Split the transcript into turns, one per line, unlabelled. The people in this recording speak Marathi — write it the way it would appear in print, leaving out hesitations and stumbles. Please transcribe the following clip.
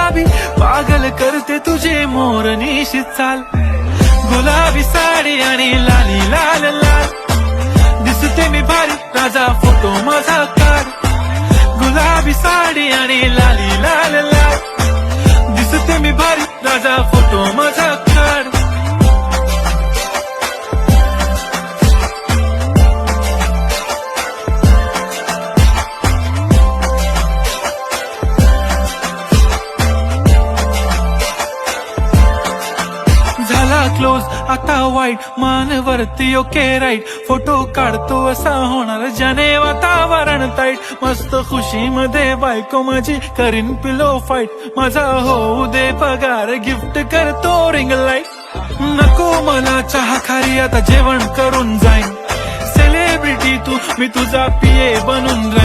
गुलाबी पागल करते तुझे मोरनीशी चाल, गुलाबी साडी आणि लाली लाल लाल, दिसते मी भारी राजा फोटो माझा काढ, गुलाबी साडी आणि लाली लाल लाल, दिसते मी भारी राजा फोटो माझा काढ. झाला क्लोज आता वाईट मानवरती ओके राईट, फोटो काढतो असा होणार ज्याने वातावरण ताईट, मस्त खुशी मध्ये बायको माझी करीन पिलो फाईट, माझा होऊ दे पगार गिफ्ट करतो रिंग लाईट, नको मला चहा खारी आता जेवण करून जाईन, सेलिब्रिटी तू मी तुझा पिये बनून